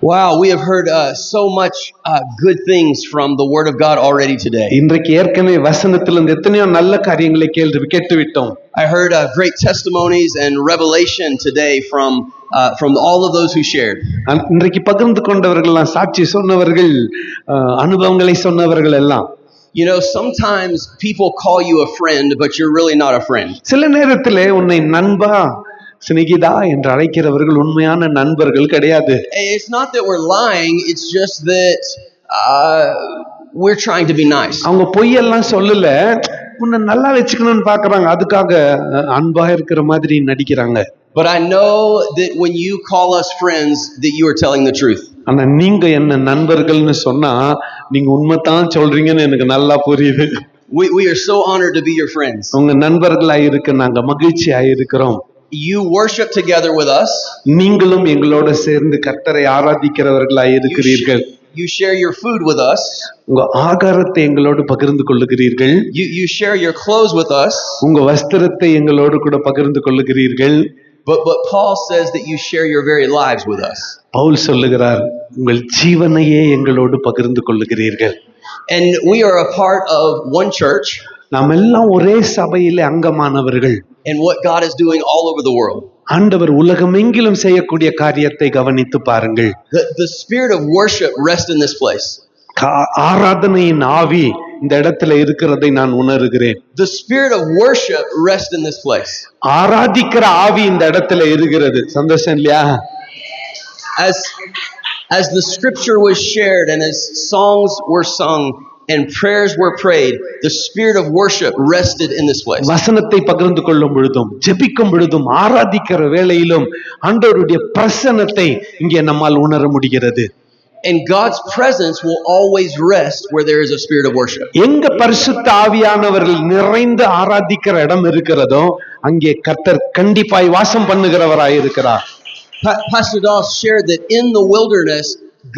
Wow, we have heard so much good things from the Word of God already today. இன்றைக்கு ஏற்கனவே வசனத்திலிருந்து எத்தனையோ நல்ல காரியங்களை கேட்டுவிட்டோம். I heard great testimonies and revelation today from all of those who shared. இன்றைக்கு பகிர்ந்து கொண்டவர்கள், சாட்சி சொன்னவர்கள், அனுபவங்களை சொன்னவர்கள் எல்லாம். You know, sometimes people call you a friend, but you're really not a friend. சில நேரத்திலே உன்னை நண்பா, சிநேகிதா என்று அழைக்கிறவர்கள் உண்மையான நண்பர்கள் கிடையாது. It's not that we're lying, it's just that we're trying to be nice. அவங்க பொய்யெல்லாம் சொல்லல, உன்னை நல்லா வச்சுக்கணும்னு பார்க்கறாங்க, அதுக்காக அன்பா இருக்கிற மாதிரி நடிக்கிறாங்க. But I know that when you call us friends that you are telling the truth. ஆனா நீங்க என்ன நண்பர்கள்னு சொன்னா நீங்க உண்மைதான் சொல்றீங்கன்னு எனக்கு நல்லா புரியுது. We are so honored to be your friends. உங்க நண்பர்களாய் இருக்க நாங்க மகிழ்ச்சியாய் இருக்கிறோம். You worship together with us. நீங்களும் எங்களோட சேர்ந்து கர்த்தரை ஆராதிக்கிறவர்களாய் இருக்கிறீர்கள். You share your food with us. உங்க ஆகாரத்தை எங்களோடு பகிர்ந்து கொள்ளுகிறீர்கள். You share your clothes with us. உங்க வஸ்திரத்தை எங்களோடு கூட பகிர்ந்து கொள்ளுகிறீர்கள். But Paul says that you share your very lives with us. Pavul சொல்லுகிறார், உங்கள் ஜீவனையே எங்களோடு பகிர்ந்து கொள்ளுகிறீர்கள். And we are a part of one church. நாம் எல்லாம் ஒரே சபையிலே அங்கமானவர்கள். And what God is doing all over the world. ஆண்டவர் உலகமெங்கிலும் செய்யக்கூடிய காரியத்தை கவனித்து பாருங்கள். The spirit of worship rests in this place. ஆராதனையின் ஆவி இந்த இடத்துல இருக்கிறதை நான் உணர்கிறேன். The spirit of worship rests in this place. ஆராதிக்கிற ஆவி இந்த இடத்துல இருக்கிறது. சந்தோஷம் இல்லையா? As the scripture was shared and as songs were sung and prayers were prayed, the spirit of worship rested in this place. வசனத்தை பகிர்ந்து கொள்ளும் பொழுதும், ஜெபிக்கும் பொழுதும், ஆராதிக்கிற வேளையிலும் ஆண்டவருடைய பிரசன்னத்தை இங்கே நம்மால் உணர முடிகிறது. And God's presence will always rest where there is a spirit of worship. எங்க பரிசுத்த ஆவியானவர்கள் நிறைந்து ஆராதிக்கிற இடம் இருக்கிறதோ அங்கே கர்த்தர் கண்டிப்பாய் வாசம் பண்ணுகிறவராய் இருக்கிறார். Pastor Doss shared that in the wilderness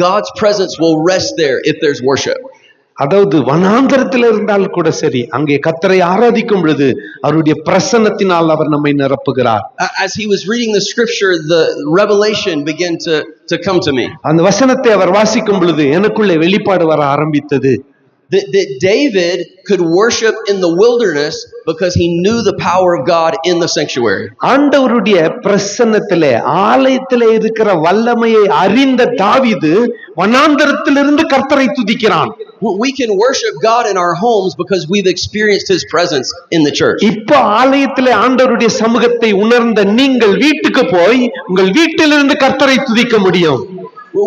God's presence will rest there if there's worship. அதாவது வனாந்தரத்தில் இருந்தால் கூட சரி, அங்கே கர்த்தரை ஆராதிக்கும் பொழுது அவருடைய பிரசன்னத்தினால் அவர் நம்மை நிரப்புகிறார். As he was reading the scripture, the revelation began to come to me. அந்த வசனத்தை அவர் வாசிக்கும் பொழுது எனக்குள்ளே வெளிப்பாடு வர ஆரம்பித்தது. That David could worship in the wilderness because he knew the power of God in the sanctuary. ஆண்டவருடைய பிரசன்னத்திலே, ஆலயத்திலே இருக்கிற வல்லமையை அறிந்த தாவீது வனாந்தரத்திலிருந்து கர்த்தரை துதிக்கிறான். We can worship God in our homes because we've experienced his presence in the church. இப்போ ஆலயத்திலே ஆண்டவருடைய சமூகத்தை உணர்ந்த நீங்கள் வீட்டுக்கு போய் உங்கள் வீட்டிலிருந்து கர்த்தரை துதிக்க முடியும்.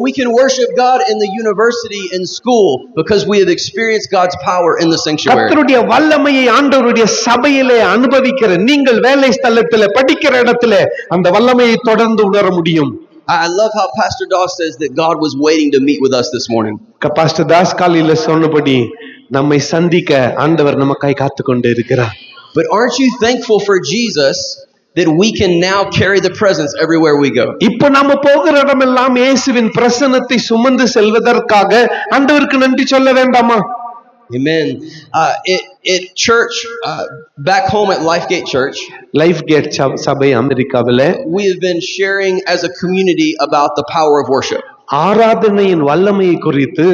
We can worship God in the university and school because we have experienced God's power in the sanctuary. கர்த்தருடைய வல்லமையை ஆண்டவருடைய சபையிலே அனுபவிக்கிற நீங்கள் வேலை ஸ்தலத்திலே படிக்கிற இடத்திலே அந்த வல்லமையை தொடர்ந்து உணர முடியும். I love how Pastor Doss says that God was waiting to meet with us this morning. Pastor Das காலையில சொன்னபடி நம்மை சந்திக்க ஆண்டவர் நமக்காய் காத்து கொண்டு இருக்கிறார். But aren't you thankful for Jesus that we can now carry the presence everywhere we go? இப்போ நாம போகிற இடமெல்லாம் இயேசுவின் பிரசன்னத்தை சுமந்து செல்வதற்காக ஆண்டவருக்கு நன்றி சொல்ல வேண்டாமா? Amen. At church, back home at LifeGate Church, LifeGate சபை அமெரிக்காவிலே, we have been sharing as a community about the power of worship. ஆராதனையின் வல்லமையை குறித்து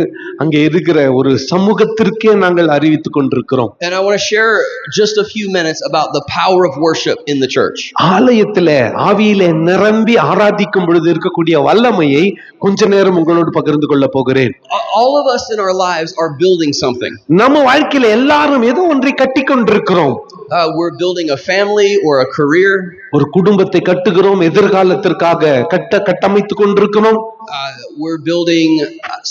அங்கே இருக்கிற ஒரு சமூகத்திற்கே நாங்கள் அறிவித்துக் கொண்டிருக்கிறோம். And I want to share just a few minutes about the power of worship in the church. ஆலயத்திலே ஆவியிலே நிரம்பி ஆராதிக்கும் பொழுது இருக்கக்கூடிய வல்லமையை கொஞ்ச நேரம் உங்களோடு பகிர்ந்து கொள்ள போகிறேன். All of us in our lives are building something. நம்ம வாழ்க்கையில எல்லாரும் ஏதோ ஒன்றை கட்டி கொண்டிருக்கிறோம். We're building a family or a career. ஒரு குடும்பத்தை கட்டுகிறோம், எதிர்காலத்திற்காக கட்டமைத்துக் கொண்டிருக்கிறோம். We're building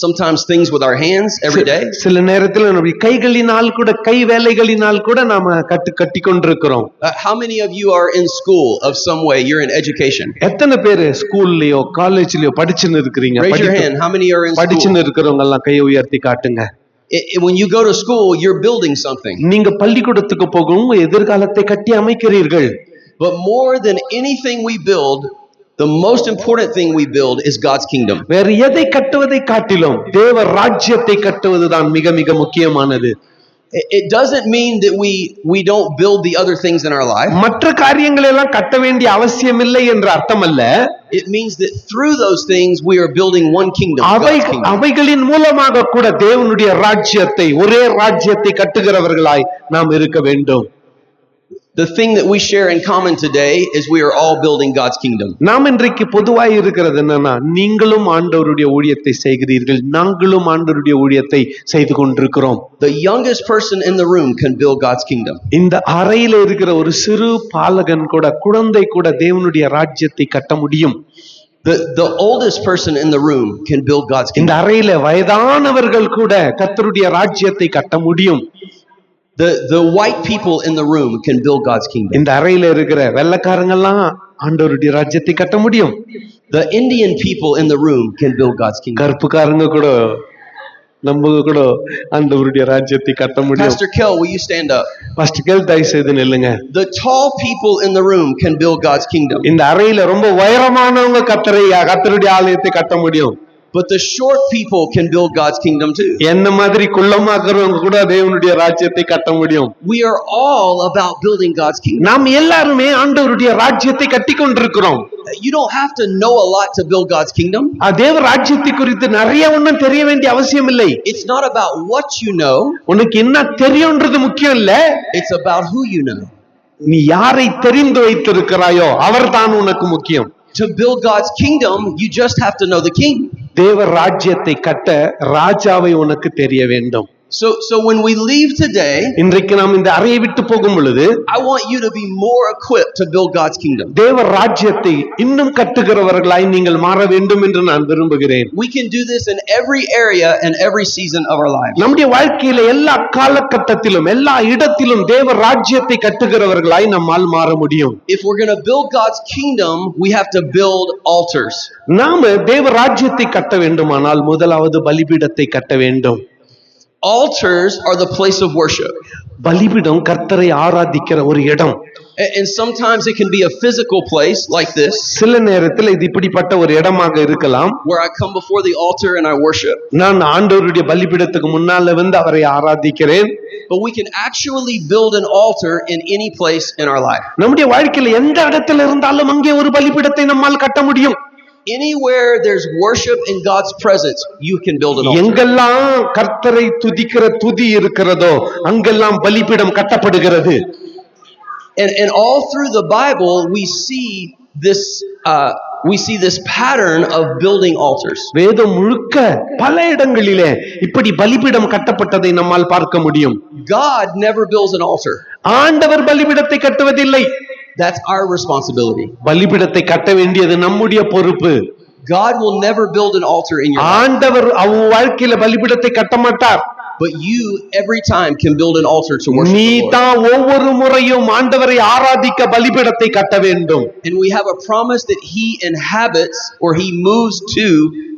sometimes things with our hands every day. சில நேரத்தில் நம்முடைய கைகளினால் கூட, கை வேலைகளினால் கூட நாம கட்டி கொண்டிருக்கிறோம். How many of you are in school of some way? You're in education. எத்தனை பேர் ஸ்கூல்லயோ காலேஜ்லயோ படிச்சுன்னு இருக்கீங்க? Raise your hand. How many are in school? படிச்சுன்னு இருக்கிறவங்க எல்லாம் கையை உயர்த்தி காட்டுங்க. When you go to school, you're building something. நீங்க பள்ளிக்கூடத்துக்கு போகும் எதிர்காலத்தை கட்டி அமைக்கிறீர்கள். But more than anything we build, the most important thing we build is God's kingdom. வேறு எதை கட்டுவதை காட்டிலும் தேவ ராஜ்யத்தை கட்டுவதுதான் மிக மிக முக்கியமானது. It doesn't mean that we don't build the other things in our life. மற்ற காரியங்களை எல்லாம் கட்ட வேண்டிய அவசியம் இல்லை என்ற அர்த்தம் அல்ல. It means that through those things we are building one kingdom, God's kingdom. அவைகளின் மூலமாக கூட தேவனுடைய ராஜ்யத்தை, ஒரே ராஜ்யத்தை கட்டுகிறவர்களாய் நாம் இருக்க வேண்டும். The thing that we share in common today is we are all building God's kingdom. நாம் இன்றைக்கு பொதுவாய் இருக்கிறது என்னன்னா, நீங்களும் ஆண்டவருடைய ஊழியத்தை செய்கிறீர்கள், நாங்களும் ஆண்டவருடைய ஊழியத்தை செய்து கொண்டிருக்கிறோம். The youngest person in the room can build God's kingdom. இந்த அறையில இருக்கிற ஒரு சிறு பாலகன் கூட, குழந்தை கூட தேவனுடைய ராஜ்யத்தை கட்ட முடியும். The oldest person in the room can build God's இந்த kingdom. அறையில வயதானவர்கள் கூட கர்த்தருடைய ராஜ்யத்தை கட்ட முடியும். The white people in the room can build God's kingdom. இந்த அறையில இருக்கிற வெள்ளைக்காரங்க எல்லாம் ஆண்டவருடைய ராஜ்யத்தை கட்ட முடியும். The Indian people in the room can build God's kingdom. கருப்புக்காரங்க கூட நம்ம கூட ஆண்டவருடைய ராஜ்யத்தை கட்ட முடியும். Pastor Kel, will you stand up? Pastor Kel, தயவு செய்து நில்லுங்க. The tall people in the room can build God's kingdom. இந்த அறையில ரொம்ப உயரமானவங்க கர்த்தருடைய ஆலயத்தை கட்ட முடியும். But the short people can build God's kingdom too. என்ன மாதிரி குள்ளமாக்குறவங்க கூட தேவனுடைய ராஜ்யத்தை கட்ட முடியும். We are all about building God's kingdom. நாம் எல்லாருமே ஆண்டவருடைய ராஜ்யத்தை கட்டிக்கொண்டிருக்கிறோம். You don't have to know a lot to build God's kingdom. தேவ ராஜ்யத்தை குறித்து நிறைய ஒண்ணும் தெரிய வேண்டிய அவசியம் இல்லை. It's not about what you know. உனக்கு என்ன தெரியும்ன்றது முக்கியம் இல்ல. It's about who you know. நீ யாரை தெரிந்து வைத்திருக்கிறாயோ அவர்தான் உனக்கு முக்கியம். To build God's kingdom, you just have to know the king. தேவ ராஜ்யத்தை கட்ட ராஜாவை உனக்கு தெரிய வேண்டும். So when we leave today, இன்றைக்கு நாம் இந்த அறையை விட்டு போகும் பொழுது, I want you to be more equipped to build God's kingdom. தேவ ராஜ்யத்தை இன்னும் கட்டுகிறவர்களாய் நீங்கள் மாற வேண்டும் என்று நான் விரும்புகிறேன். We can do this in every area and every season of our lives. நம்முடைய வாழ்க்கையில எல்லா காலகட்டத்திலும் எல்லா இடத்திலும் தேவ ராஜ்யத்தை கட்டுகிறவர்களாய் நம்மால் மாற முடியும். If we're going to build God's kingdom, we have to build altars. நாம தேவ ராஜ்யத்தை கட்ட வேண்டுமானால் முதலாவது பலிபீடத்தை கட்ட வேண்டும். Altars are the place of worship. பலிபீடம் கர்த்தரை ஆராதிக்கிற ஒரு இடம். And sometimes it can be a physical place like this. சில நேரத்தில் இது இப்படிப்பட்ட ஒரு இடமாக இருக்கலாம். Where I come before the altar and I worship. நான் ஆண்டவருடைய பலிபீடத்துக்கு முன்னால வந்து அவரை ஆராதிக்கிறேன். But we can actually build an altar in any place in our life. நம்முடைய வாழ்க்கையில எந்த இடத்துல இருந்தாலும் அங்கே ஒரு பலிபீடத்தை நம்மால் கட்ட முடியும். Anywhere there's worship in God's presence, you can build an altar. எங்கெல்லாம் கர்த்தரை துதிக்கிற துதி இருக்கிறதோ அங்கெல்லாம் பலிபீடம் கட்டப்படுகிறது. And all through the Bible we see this pattern of building altars. வேதம் முழுக்க பல இடங்களிலே இப்படி பலிபீடம் கட்டப்பட்டதை நம்மால் பார்க்க முடியும். God never builds an altar. ஆண்டவர் பலிபீடத்தை கட்டுவதில்லை. That's our responsibility. பலிபீடத்தை கட்ட வேண்டியது நம்முடைய பொறுப்பு. God will never build an altar in your life. ஆண்டவர் அவ வாழ்க்கையில பலிபீடத்தை கட்ட மாட்டார். But you every time can build an altar to worship நீ the Lord. தான் ஒவ்வொரு முறையும் ஆண்டவரை ஆராதிக்க பலிபீடத்தை கட்ட வேண்டும். And we have a promise that he inhabits or he moves to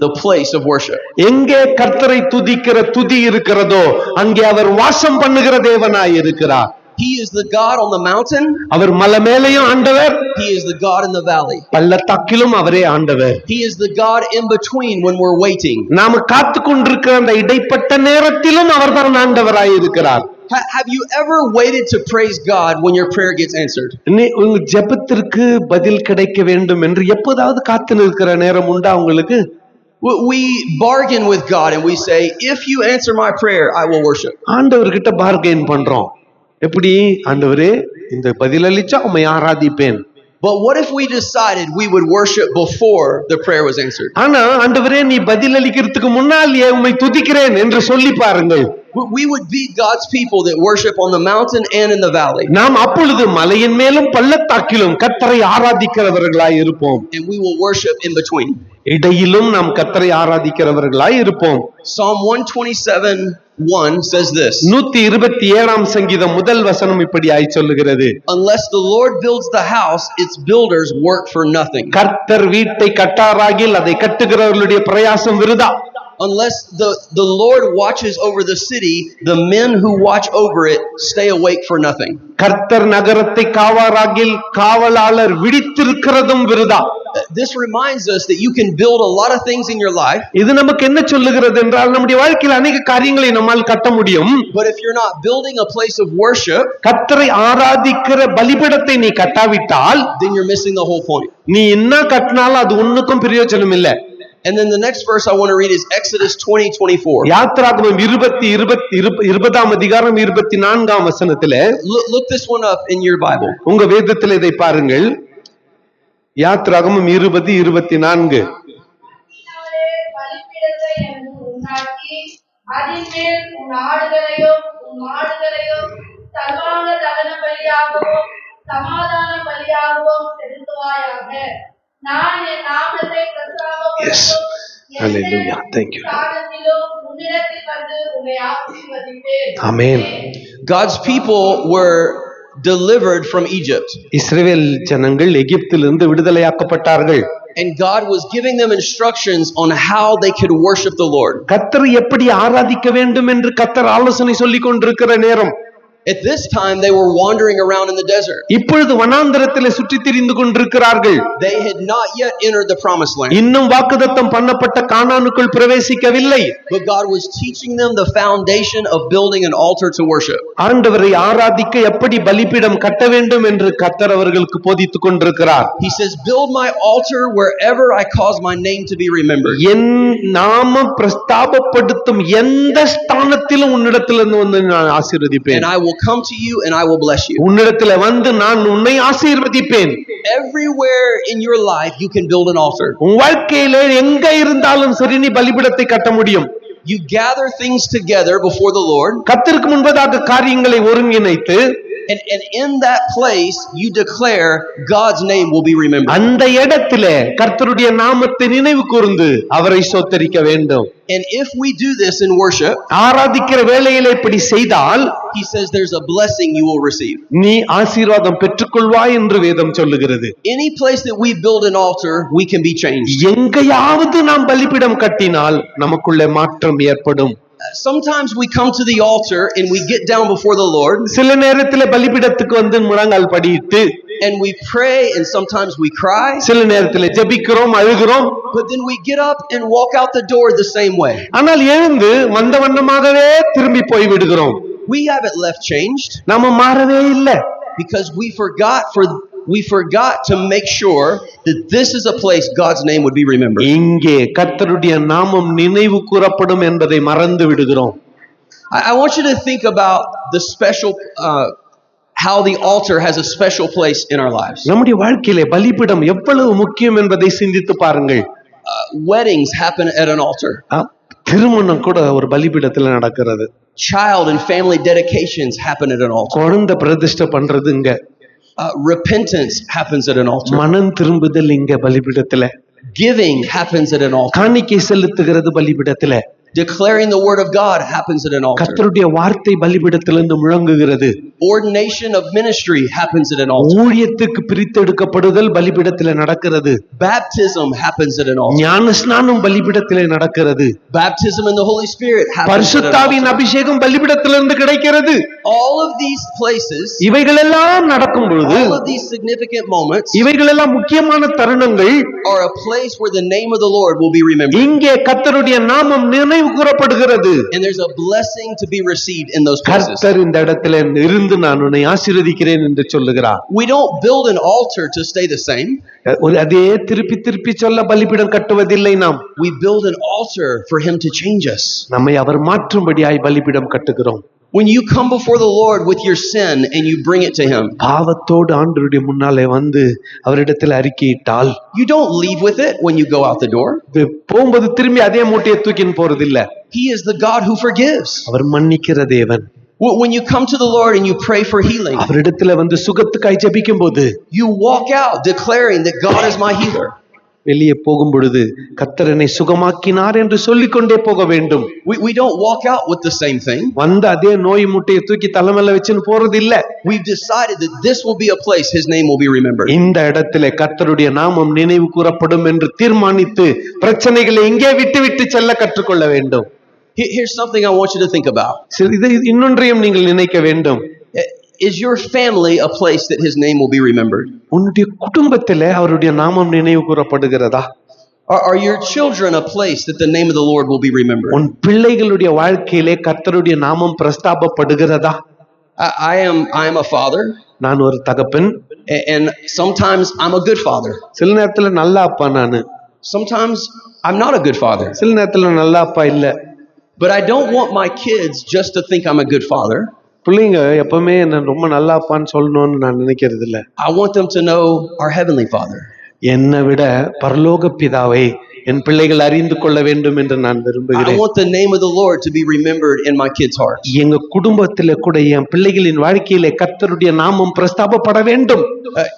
the place of worship. எங்கே கர்த்தரை துதிக்கிற துதி இருக்கிறதோ அங்கே அவர் வாசம் பண்ணுகிற தேவனாய் இருக்கிறார். He is the God on the mountain. அவர் மலை மேலேயும் ஆண்டவர். He is the God in the valley. பள்ளத்தாக்கிலும் அவரே ஆண்டவர். He is the God in between when we're waiting. நாம காத்து கொண்டிருக்கிற அந்த இடைப்பட்ட நேரத்திலும் அவர்தான் ஆண்டவராய் இருக்கிறார். Have you ever waited to praise God when your prayer gets answered? உங்க ஜெபத்திற்கு பதில் கிடைக்க வேண்டும் என்று எப்போதாவது காத்து நிற்கிற நேரம் உண்டா உங்களுக்கு? We bargain with God and we say, if you answer my prayer, I will worship. ஆண்டவர்கிட்ட பார்கெயின் பண்றோம். எப்படி? ஆண்டவரே இந்த பதிலளிச்சா உம்மை ஆராதிப்பேன். But what if we decided we would worship before the prayer was answered? ஆனா ஆண்டவரே நீ பதிலளிக்கிறதுக்கு முன்னால் உம்மை துதிக்கிறேன் என்று சொல்லி பாருங்கள். We would be God's people that worship on the mountain and in the valley. நாம் அப்பொழுது மலையின் மேலும் பள்ளத்தாக்கிலும் கர்த்தரை ஆராதிக்கிறவர்களாய் இருப்போம். And we will worship in between. இடையிலும் நாம் கர்த்தரை ஆராதிக்கிறவர்களாய் இருப்போம். Psalm 127:1 says this. 127ஆம் சங்கீதம் முதல் வசனம் இப்படியாய் சொல்லுகிறது. Unless the Lord builds the house, its builders work for nothing. கர்த்தர் வீட்டை கட்டாராகில் அதை கட்டுகிறவர்களுடைய பிரயாசம் விருதா. Unless the Lord watches over the city, the men who watch over it stay awake for nothing. கர்த்தர் நகரத்தை காவாராகில் காவலாளர் விழித்திருக்கிறதும் விருதா. This reminds us that you can build a lot of things in your life. இது நமக்கு என்ன சொல்லுகிறது என்றால் நம்முடைய வாழ்க்கையில் அநேக காரியங்களை நம்மால் கட்ட முடியும். But if you're not building a place of worship, கர்த்தரை ஆராதிக்கிற பலிபீடத்தை நீ கட்டாவிட்டால், then you're missing the whole point. நீ என்ன கட்டினாலும் அது ஒண்ணுக்கும் பிரயோஜனம் இல்லை. And then the next verse I want to read is Exodus 20:24. யாத்ராகமம் 20:20 அதிகாரம் 24 வசனத்திலே, Look this one up in your Bible. உங்க வேதத்தில் இதை பாருங்கள். யாத்ராகமம் 20:24. பலிபீடத்தை எனக்கு உண்டாக்கி அதின்மேல் உன் ஆடுகளையும் உன் மாடுகளையும் சர்வாங்க தகன பலியாகவும் சமாதான பலியாகவும் செலுத்துவாயாக. நான் என் நாமத்தை பிரஸ்தாபப்படுத்தும் Hallelujah. Thank you. ஸ்தானத்திலும் உன்னிடத்தில் வந்து உன்னை ஆசீர்வதிப்பேன். Amen. God's people were delivered from Egypt. இஸ்ரவேல் ஜனங்கள் எகிப்திலிருந்து விடுதலையாக்கப்பட்டார்கள். And God was giving them instructions on how they could worship the Lord. கர்த்தரை எப்படி ஆராதிக்க வேண்டும் என்று கர்த்தர் ஆலோசனை சொல்லிக் கொண்டிருக்கிற நேரம். At this time they were wandering around in the desert. இப்பொழுது வனாந்தரத்திலே சுற்றித் திரிந்து கொண்டிருக்கிறார்கள். They had not yet entered the promised land. இன்னும் வாக்குத்தத்தம் பண்ணப்பட்ட கானானுக்குள் பிரவேசிக்கவில்லை. But God was teaching them the foundation of building an altar to worship. ஆண்டவரை ஆராதிக்க எப்படி பலிபீடம் கட்ட வேண்டும் என்று கர்த்தர் அவர்களுக்கு போதித்துக் கொண்டிருக்கிறார். He says, build my altar wherever I cause my name to be remembered. என் நாமம் பிரஸ்தாபப்படுத்தும் எந்த ஸ்தானத்திலும் உன்னிடத்திலிருந்து வந்து நான் ஆசீர்வதிப்பேன். And I will come to you and I will bless you. உன்னிடத்திலே வந்து நான் உன்னை ஆசீர்வதிப்பேன். Everywhere in your life you can build an altar. உன் வாழ்க்கையிலே எங்க இருந்தாலும் சரி நீ பலிபீடத்தை கட்ட முடியும். You gather things together before the Lord. கர்த்தருக்கு முன்பதாக காரியங்களை ஒருங்கிணைத்து, And in that place, you declare God's name will be remembered. அந்த இடத்திலே கர்த்தருடைய நாமத்தை நினைவு கூர்ந்து அவரை ஸ்தோத்திரிக்க வேண்டும். And if we do this in worship, ஆராதிக்கிற வேளையிலே இப்படி செய்தால், He says there's a blessing you will receive. நீ ஆசீர்வாதம் பெற்றுக்கொள்வாய் என்று வேதம் சொல்லுகிறது. Any place that we build an altar, we can be changed. எங்கேயாவது நாம் பலிபீடம் கட்டினால் நமக்குள்ளே மாற்றம் ஏற்படும். Sometimes we come to the altar and we get down before the Lord. சில நேரத்திலே பலிபீடத்துக்கு வந்து முழங்கால் படியிட்டு, And we pray and sometimes we cry. சில நேரத்திலே ஜெபிக்கிறோம், அழுகிறோம். But then we get up and walk out the door the same way. ஆனால் எழுந்து வந்த வண்ணமாகவே திரும்பி போய் விடுகிறோம். We haven't left changed நாம மாறவே இல்லை. because we forgot to make sure that this is a place God's name would be remembered. இங்கே கர்த்தருடைய நாமம் நினைவு கூறப்படும் என்பதை மறந்து விடுகிறோம். I want you to think about the special how the altar has a special place in our lives. நம்முடைய வாழ்க்கையிலே பலிபீடம் எவ்வளவு முக்கியம் என்பதை சிந்தித்து பாருங்கள். Weddings happen at an altar. திருமணம் கூட ஒரு பலிபீடத்துல நடக்கிறது. Child and family dedications happen at an altar. குழந்தை பிரதிஷ்டை பண்றது இங்க. Repentance happens at an altar. மனம் திரும்புதல் இங்க பலிபீடத்துல. Giving happens at an altar. காணிக்கை செலுத்துகிறது பலிபீடத்துல. Declaring the word of God happens at an altar. கர்த்தருடைய வார்த்தை பலிபீடத்திலிருந்து முழங்குகிறது. Ordination of ministry happens at an altar. ஊழியத்துக்கு பிரித்தெடுக்கப்படுதல் பலிபீடத்திலே நடக்கிறது. Baptism happens at an altar. ஞானஸ்நானம் பலிபீடத்திலே நடக்கிறது. Baptism in the Holy Spirit happens at an பரிசுத்தாவின் altar. அபிஷேகம் பலிபீடத்திலிருந்து கிடைக்கிறது. All of these places, இவைகளெல்லாம் நடக்கும் பொழுது, all of these significant moments இவைகளெல்லாம் முக்கியமான தருணங்கள், are a place where the name of the Lord will be remembered. இங்கே கர்த்தருடைய நாமம் நினைவு கூறப்படுகிறது. And there's a blessing to be received in those places. கர்த்தர் இந்த இடத்துல இருந்து நான் உன்னை ஆசீர்வதிக்கிறேன் என்று சொல்லுகிறார். We don't build an altar to stay the same. அதே திருப்பி திருப்பி சொல்ல பலிபீடம் கட்டுவதில்லை நாம். We build an altar for Him to change us. நம்மை அவர் மாற்றும்படியாய் பலிபீடம் கட்டுகிறோம். When you come before the Lord with your sin and you bring it to Him, பாவத்தோடு ஆண்டவருடைய முன்னாலே வந்து அவரிடத்தில் அறிக்கையிட்டால், you don't leave with it when you go out the door. போகும்போது திரும்பி அதே மூட்டையை தூக்கின்னு போறதில்லை. He is the God who forgives. அவர் மன்னிக்கிற தேவன். When you come to the Lord and you pray for healing, அவரிடத்துல வந்து சுகத்துக்காய் ஜெபிக்கும் போது, you walk out declaring that God is my healer. வெளியே போகும் பொழுது கர்த்தர் என்னை சுகமாக்கினார் என்று சொல்லிக்கொண்டே போக வேண்டும். We don't walk out with the same thing. வந்த அதே நோய் முட்டையை தூக்கி தலைமையில வச்சுன்னு போறது இல்ல. We've decided that this will be a place His name will be remembered. இந்த இடத்திலே கர்த்தருடைய நாமம் நினைவு கூறப்படும் என்று தீர்மானித்து பிரச்சனைகளை எங்கே விட்டு விட்டு செல்ல கற்றுக்கொள்ள வேண்டும். Here's something I want you to think about. இது இன்னொன்றையும் நீங்கள் நினைக்க வேண்டும். Is your family a place that His name will be remembered? உன்னுடைய குடும்பத்திலே அவருடைய நாமம் நினைவு கூறப்படுகிறதா? Are your children a place that the name of the Lord will be remembered? உன் பிள்ளைகளுடைய வாழ்க்கையிலே கர்த்தருடைய நாமம் பிரஸ்தாபப்படுகிறதா? I am a father. நான் ஒரு தகப்பன். And sometimes I'm a good father. சில நேரத்துல நல்ல அப்பா நானு. Sometimes I'm not a good father. சில நேரத்துல நல்ல அப்பா இல்ல. But I don't want my kids just to think I'm a good father. பிள்ளைங்க எப்பவுமே என்ன ரொம்ப நல்ல அப்பான்னு சொல்லணும்னு நான் நினைக்கிறது இல்ல. I want them to know our heavenly Father. என்னை விட பரலோக பிதாவை என் பிள்ளைகள் அறிந்து கொள்ள வேண்டும் என்று நான் விரும்புகிறேன். I want the name of the Lord to be remembered in my kids' hearts. எங்க குடும்பத்திலே கூட என் பிள்ளைகளின் வாழ்க்கையிலே கர்த்தருடைய நாமம் பிரஸ்தாபப்பட வேண்டும்.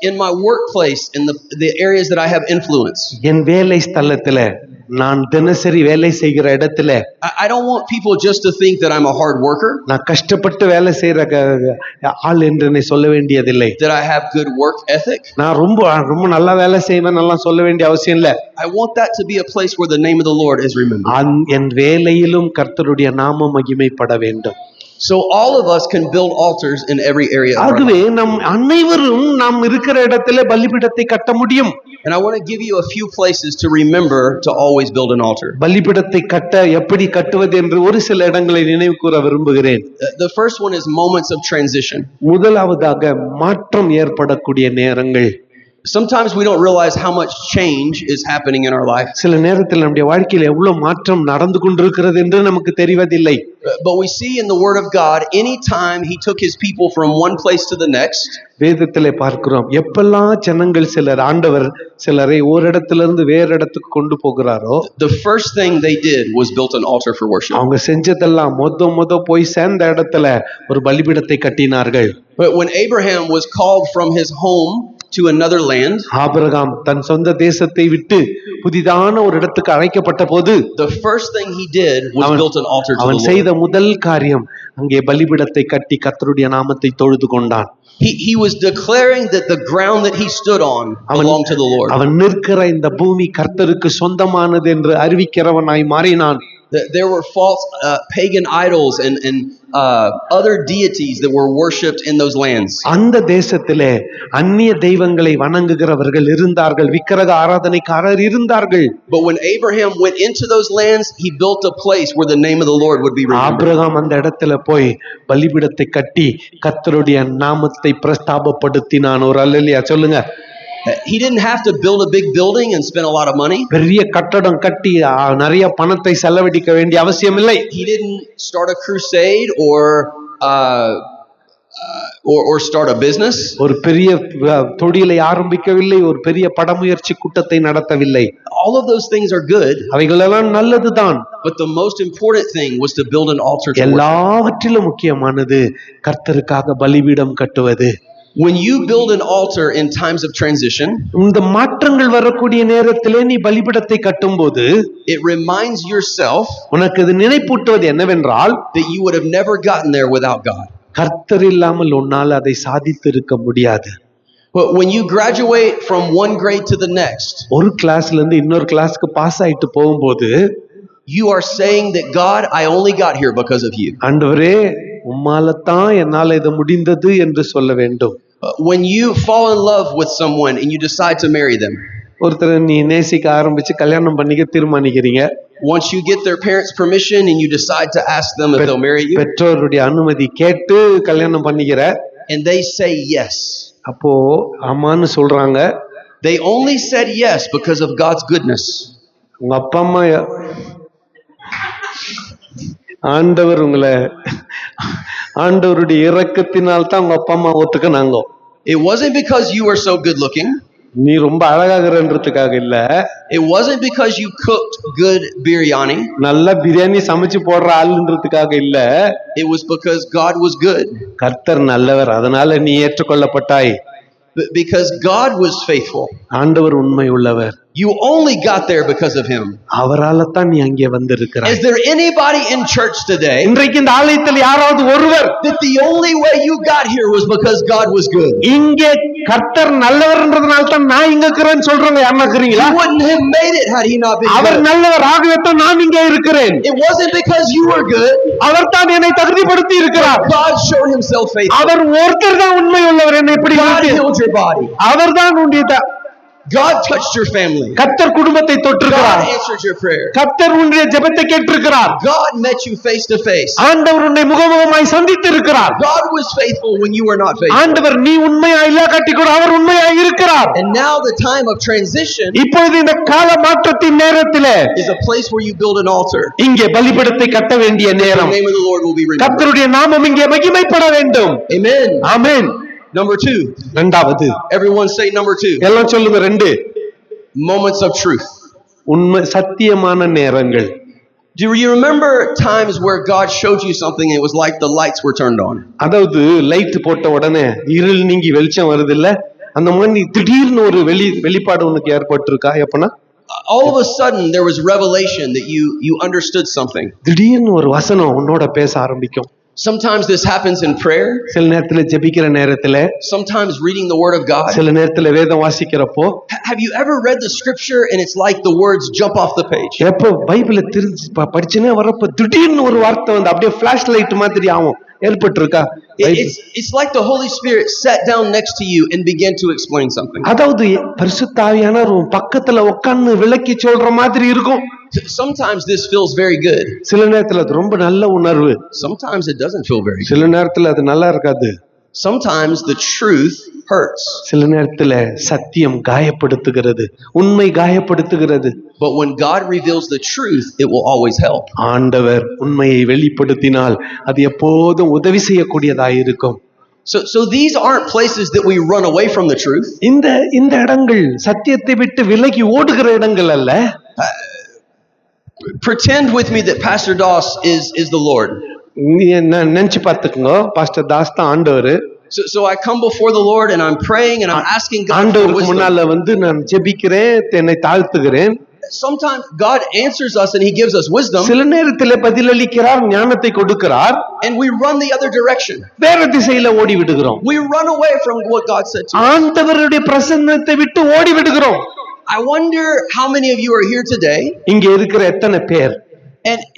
In my workplace, in the areas that I have influence. என் வேலை ஸ்தலத்திலே நான் தினசரி வேலை செய்கிற இடத்துல I don't want people just to think that I'm a hard worker. நான் கஷ்டப்பட்டு வேலை செய்யற ஆள் என்று என்னை சொல்ல வேண்டியதில்லை. That I have good work ethic. நான் ரொம்ப நல்லா வேலை செய்வேன் நல்லா சொல்ல வேண்டிய அவசியம் இல்ல. I want that to be a place where the name of the Lord is remembered. என் வேலையிலும் கர்த்தருடைய நாமம் மகிமைப்பட வேண்டும். So all of us can build altars in every area of our ஆகவே life. நம் அனைவரும் நாம் இருக்கிற இடத்துல பலிபீடத்தை கட்ட முடியும். And I want to give you a few places to remember to always build an altar. பலிபீடத்தை கட்ட எப்படி கட்டுவது என்று ஒரு சில இடங்களை நினைவு கூற விரும்புகிறேன். The first one is moments of transition. முதலாவதாக மாற்றம் ஏற்படக்கூடிய நேரங்கள். Sometimes we don't realize how much change is happening in our life. சில நேரத்தில் நம்முடைய வாழ்க்கையில எவ்வளவு மாற்றம் நடந்து கொண்டிருக்கிறது என்று நமக்கு தெரிவதில்லை. But we see in the Word of God, anytime He took His people from one place to the next, வேதத்திலே பார்க்கிறோம் எப்பெல்லாம் ஜனங்கள் ஆண்டவர் சிலரை ஒரு இடத்திலிருந்து வேற இடத்துக்கு கொண்டு போகிறாரோ the first thing they did was built an altar for worship. அவங்க செஞ்சதெல்லாம் மொத போய் சேர்ந்த இடத்துல ஒரு பலிபீடத்தை கட்டினார்கள். But when Abraham was called from his home to another land, Abraham தன் சொந்த தேசத்தை விட்டு புதிதான ஒரு இடத்துக்கு அழைக்கப்பட்ட போது the first thing he did was built an altar to the அவன் Lord. செய்த முதல் காரியம் அங்கே பலிபீடத்தை கட்டி கர்த்தருடைய நாமத்தை தொழுது கொண்டான். He was declaring that the ground that he stood on belonged to the Lord. அவன் நிற்கிற இந்த பூமி கர்த்தருக்கு சொந்தமானது என்று அறிவிக்கிறவனாய் மாறினான். There were false pagan idols and other deities that were worshipped in those lands. அந்த தேசத்திலே அந்நிய தெய்வங்களை வணங்குகிறவர்கள் இருந்தார்கள், விக்கிரக ஆராதனைக்காரர் இருந்தார்கள். But when Abraham went into those lands, he built a place where the name of the Lord would be remembered. Abraham அந்த இடத்துல போய் பலிபீடத்தை கட்டி கர்த்தருடைய நாமத்தை பிரஸ்தாபப்படுத்தினான். ஒரு அல்லேலூயா சொல்லுங்க. He didn't have to build a big building and spend a lot of money. பெரிய கட்டடம் கட்டி நிறைய பணத்தை செலவழிக்க வேண்டிய அவசியம் இல்லை. He didn't start a crusade or start a business. ஒரு பெரிய தொழிலை ஆரம்பிக்கவில்லை, ஒரு பெரிய படமுயற்சி கூட்டத்தை நடத்தவில்லை. All of those things are good. அவைகளெல்லாம் நல்லதுதான். But the most important thing was to build an altar. எல்லாவற்றிலும் முக்கியமானது கர்த்தருக்காக பலிபீடம் கட்டுவது. When you build an altar in times of transition, இந்த மாற்றங்கள் வரக்கூடிய நேரத்திலே நீ பலிபீடத்தை கட்டும்போது it reminds yourself உனக்கு இது நினைப்பூட்டுவது என்னவென்றால் that you would have never gotten there without God. கர்த்தர் இல்லாமல் உன்னால் அதை சாதித்து இருக்க முடியாது. But when you graduate from one grade to the next, ஒரு கிளாஸ்ல இருந்து இன்னொரு கிளாஸ்க்கு பாஸ் ஆயிட்டு போகும்போது you are saying that God, I only got here because of you. ஆண்டவரே உம்மாலத்தான் என்னால இது முடிந்தது என்று சொல்ல வேண்டும். When you fall in love with someone and you decide to marry them, ஒருத்தரை நீ நேசிக்க ஆரம்பிச்சு கல்யாணம் பண்ணிக்க தீர்மானிக்கிறீங்க. once you get their parents' permission and you decide to ask them if they'll marry you, பெற்றோருடைய அனுமதி கேட்டு கல்யாணம் பண்ணிக்கிற, and they say yes, அப்போ ஆமான்னு சொல்றாங்க. they only said yes because of God's goodness. உங்க அப்பா அம்மா ஆண்டவருடைய இரக்கத்தினால் தான் உங்க அப்பா அம்மா ஒத்துக்கினாங்க. It wasn't because you were so good looking. நீ ரொம்ப அழகாகிறன்றதுக்காக இல்ல. It wasn't because you cooked good biryani. நல்ல பிரியாணி சமைச்சு போடுற ஆளுன்றதுக்காக இல்ல. It was because God was good. கர்த்தர் நல்லவர், அதனால நீ ஏற்றுக்கொள்ளப்பட்டாய். Because God was faithful. ஆண்டவர் உண்மை உள்ளவர். You only got there because of him. அவரால தான் நீ அங்கே வந்திருக்கிறாய். Is there anybody in church today இன்றைக்கு இந்த ஆலயத்தில் யாராவது ஒருவர் that the only way you got here was because God was good? இங்கே கர்த்தர் நல்லவர்ன்றதுனால தான் நான் இங்க இருக்கிறேன்னு சொல்றவங்க யாரா இருக்கிறீங்களா? You wouldn't have made it had he not been our good. நல்லவர் ஆகவே தான் நான் இங்கே இருக்கிறேன். It wasn't because you were good. அவர் தான் என்னை தகுதிப்படுத்தி இருக்கிறார். God showed himself faithful. அவர் ஒருத்தர் தான் உண்மை உள்ளவர். என்னை எப்படி God healed your body. அவர் தான் உன்னுடைய God touched your family. கர்த்தர் குடும்பத்தை God தொட்டிருக்கிறார். answered your prayer. கர்த்தர் உன்னுடைய ஜெபத்தை கேட்டிருக்கிறார். God met you face to face. ஆண்டவர் உன்னை முகமுகமாய் சந்தித்து இருக்கிறார். God was faithful when you were not faithful. ஆண்டவர் நீ உண்மையா இல்லாட்டி கூட அவர் உண்மையா இருக்கிறார். And now the time of transition இப்பொழுது இந்த கால மாற்றத்தின் நேரத்திலே is a place where you build an altar. இங்கே பலிபீடத்தை கட்ட வேண்டிய The நேரம். name of the Lord will be remembered. கர்த்தருடைய நாமம் இங்கே மகிமைப்பட வேண்டும். Amen. ஆமென். Number 2. இரண்டாவது, Everyone say number 2. எல்லாம் சொல்லுங்க. 2 Moments of truth. உண்மை சத்தியமான நேரங்கள். Do you remember times where God showed you something and it was like the lights were turned on? அதாவது லைட் போட்ட உடனே இருள் நீங்கி வெளிச்சம் வருது இல்ல, அந்த மாதிரி திடீர்னு ஒரு வெளிப்பாடு உனக்கு ஏற்பட்டிருக்கா? எப்பனா All of a sudden there was revelation that you understood something. திடீர்னு ஒரு வசனம் உன்னோட பேச ஆரம்பிக்கும். Sometimes this happens in prayer. சில நேரத்துல ஜெபிக்கிற நேரத்துல, Sometimes reading the word of God. சில நேரத்துல வேதம் வாசிக்கிறப்போ. Have you ever read the scripture and it's like the words jump off the page? எப்போ பைபிளை தெரிஞ்சு படிச்சுனே வரப்போ திடீர்னு ஒரு வார்த்தை வந்து அப்படியே ஃபிளாஷ் லைட் மாதிரி ஆகும். ஏற்பட்டிருக்கா? It's like the Holy Spirit sat down next to you and began to explain something. அதாவது பரிசுத்த ஆவியானவர் உன் பக்கத்துல உட்கார்ந்து விளக்கி சொல்ற மாதிரி இருக்கும். Sometimes this feels very good. சில நேரத்துல அது ரொம்ப நல்ல உணர்வு. Sometimes it doesn't feel very good. சில நேரத்துல அது நல்லா இருக்காது. Sometimes the truth hurts. சில நேரத்துல சத்தியம் காயப்படுத்துகிறது, உண்மை காயப்படுத்துகிறது. But when God reveals the truth, it will always help. ஆண்டவர் உண்மையை வெளிப்படுத்தினால் அது எப்போதும் உதவி செய்யக்கூடியதாக இருக்கும். So these aren't places that we run away from the truth. இந்த இடங்கள் சத்தியத்தை விட்டு விலகி ஓடுகிற இடங்கள் அல்ல. Pretend with me that Pastor Doss is the Lord. நினைச்சு பார்த்துக்கோங்க, பாஸ்டர் தாஸ் தான் ஆண்டவர். So I come before the Lord and I'm praying and I'm asking God for ஆண்டவருக்கு wisdom. முன்னால வந்து நான் ஜெபிக்கிறேன், என்னை தாழ்த்துகிறேன். Sometimes God answers us and he gives us wisdom. சில நேரத்திலே பதிலளிக்கிறார், ஞானத்தை கொடுக்கிறார். And we run the other direction. வேற திசையில ஓடி விடுகிறோம். We run away from what God said to us. ஆண்டவருடைய பிரசன்னத்தை விட்டு ஓடி விடுகிறோம். I wonder how many of you are here today. இங்க இருக்கிற எத்தனை பேர்?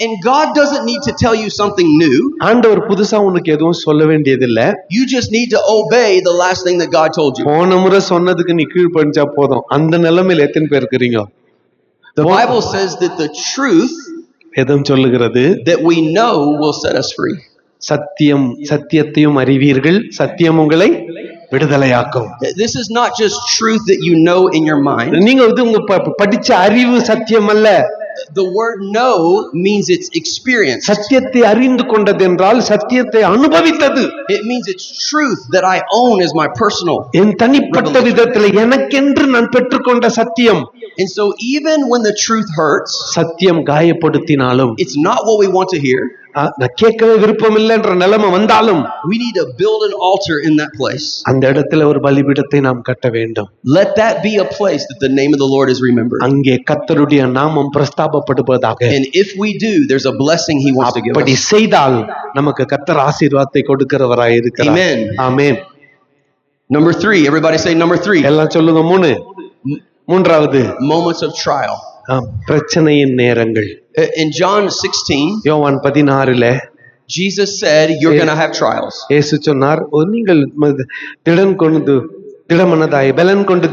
And God doesn't need to tell you something new. ஆண்டவர் புதுசா உனக்கு எதுவும் சொல்ல வேண்டியதில்லை. You just need to obey the last thing that God told you. போன முறை சொன்னதுக்கு நீ கீழ்ப்படிஞ்சா போதும். அந்த நிலைமையில எத்தனை பேர் இருக்கிறீங்க? The Bible says that the truth வேதம் சொல்லுகிறது, that we know will set us free. சத்தியத்தையும் அறிவீர்கள், சத்தியம் உங்களை விடுதலையாக்கும். This is not just truth that you know in your mind. நீங்க வந்து உங்க படிச்ச அறிவு சத்தியம் அல்ல. The word know means it's experience. சத்தியத்தை அறிந்து கொண்டது என்றால் சத்தியத்தை அனுபவித்தது. It means it's truth that I own as my personal. என் தனிப்பட்ட விதத்துல எனக்கென்று நான் பெற்றுக்கொண்ட சத்தியம். And so even when the truth hurts, சத்தியம் காயப்படுத்தினாலும், it's not what we want to hear. நான் கேட்கவே விருப்பம் இல்லைன்ற நிலைமை வந்தாலும், we need to build an altar in that place. அந்த இடத்துல ஒரு பலிபீடத்தை நாம் கட்ட வேண்டும். Let that be a place that the name of the Lord is remembered. அங்கே கர்த்தருடைய நாமம் பிரஸ்தாபப்படுவதாக. And if we do, there's a blessing he wants to give அப்படி us. செய்தால் நமக்கு கர்த்தர் ஆசீர்வாதத்தை கொடுக்கிறவராய் இருக்கிறார். Amen. ஆமென். Number 3, everybody say number 3. எல்லாம் சொல்லுங்க. மூன்றாவது, Moments of trial. பிரச்சனையின் நேரங்கள். In John 16, யோவான் 16 Jesus said, you're going to have trials. இயேசு சொன்னார், நீங்கள் பலன் கொண்டு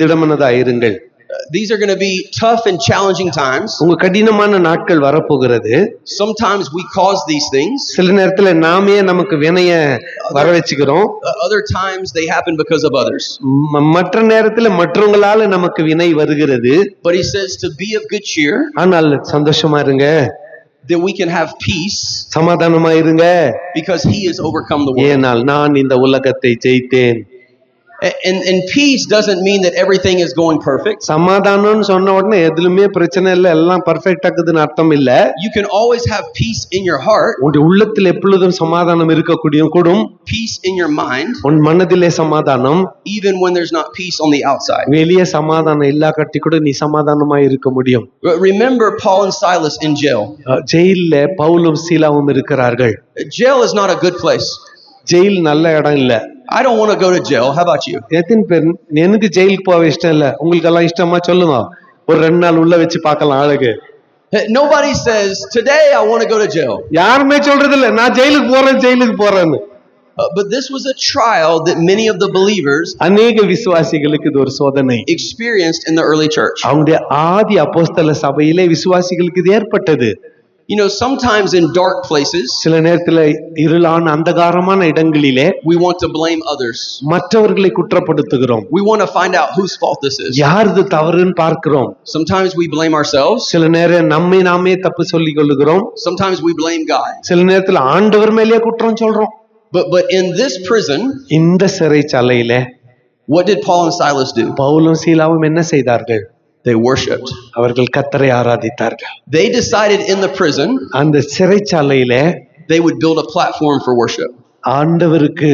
திடமனதாய் இருங்கள். These are going to be tough and challenging times. உங்க கடினமான நாட்கள் வரப்போகிறது. Sometimes we cause these things. சில நேரத்துல நாமே நமக்கு வினைய வர வச்சுக்கிறோம். Other times they happen because of others. மற்ற நேரத்துல மற்றவங்களால நமக்கு வினை வருகிறது. But he says to be of good cheer. ஆனால் சந்தோஷமா இருங்க. That we can have peace. சமாதானமா இருங்க. Because he has overcome the world. ஏனால் நான் இந்த உலகத்தை ஜெயித்தேன். And peace doesn't mean that everything is going perfect. சமாதானம்னு சொன்ன உடனே எதுலுமே பிரச்சனை இல்லை, எல்லாம் பர்ஃபெக்ட் ஆகுதுன்னு அர்த்தம் இல்ல. You can always have peace in your heart, உன்னுடைய உள்ளத்தில் எப்பொழுதும் சமாதானம் கூடும். peace in your mind, உன் மனதிலே சமாதானம். even when there's not peace on the outside. வெளியே சமாதானம் இல்லா கட்டி கூட நீ சமாதானமா இருக்க முடியும். Remember Paul and Silas in jail. ஜெயில்ல பவுலும் சீலாவும் இருக்கிறார்கள். Jail is not a good place. Jail நல்ல இடம் இல்ல. I don't want to go to jail. How about you? எத்தனை பேர் எனக்கு ஜெயிலுக்கு போக இஷ்டம் இல்ல? உங்களுக்கு எல்லாம் இஷ்டமா சொல்லுங்க. ஒரு 2 நாள் உள்ள வச்சு பார்க்கலாம் ஆளுக்கு. Nobody says today I want to go to jail. யாருமே சொல்றது இல்ல நான் ஜெயிலுக்கு போறேன்னு. But this was a trial that many of the believers அநேக விசுவாசிகளுக்கு இது ஒரு சோதனை experienced in the early church. அவங்களுடைய ஆதி அப்போஸ்தல சபையிலே விசுவாசிகளுக்கு இது ஏற்பட்டது. You know, sometimes in dark places, சில நேரத்துல இருளான அந்தகாரமான இடங்களிலே we want to blame others. மற்றவர்களை குற்றப்படுத்துகிறோம். We want to find out whose fault this is. யாரது தவறுன்னு பார்க்கிறோம். Sometimes we blame ourselves. சில நேரம் நம்மை நாமே தப்பு சொல்லிக் கொள்ளுகிறோம். Sometimes we blame God. சில நேரத்துல ஆண்டவர் மேலேயே குற்றம் சொல்றோம். But in this prison, இந்த சிறைச்சாலையில what did Paul and Silas do? பவுலும் சீலாவும் என்ன செய்தார்கள்? They worshipped. அவர்கள் கர்த்தரை ஆராதித்தார்கள். They decided in the prison அந்த சிறைச்சாலையில they would build a platform for worship. ஆண்டவருக்கு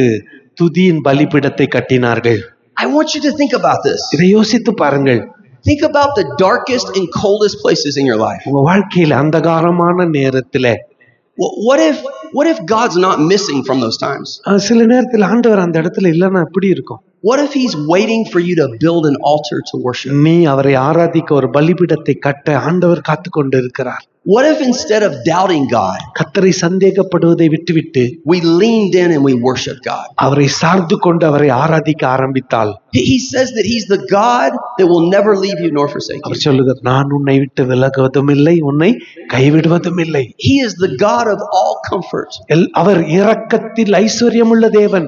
துதியின் பலிபீடத்தை கட்டினார்கள். I want you to think about this. இதை யோசித்து பாருங்கள். Think about the darkest and coldest places in your life. உங்க வாழ்க்கையில அந்தகாரமான நேரத்திலே what if God's not missing from those times? சில நேரத்தில் ஆண்டவர் அந்த இடத்துல இல்லைன்னா எப்படி இருக்கும்? What if he's waiting for you to build an altar to worship? நீ அவரை ஆராதிக்க ஒரு பலிபீடத்தை கட்ட ஆண்டவர் காத்து கொண்டு இருக்கிறார். What if instead of doubting God, கர்த்தரை சந்தேகப்படுவதை விட்டுவிட்டு we leaned in and we worship God? அவரை சார்ந்து கொண்டு அவரை ஆராதிக்க ஆரம்பித்தால் He says that he's the God that will never leave you nor forsake you. அவர் சொல்லுகிறார், நான் உன்னை விட்டு விலகுவதும் இல்லை, உன்னை கைவிடுவதும் இல்லை. He is the God of all comfort. அவர் இரக்கத்தில் ஐஸ்வர்யமுள்ள தேவன்.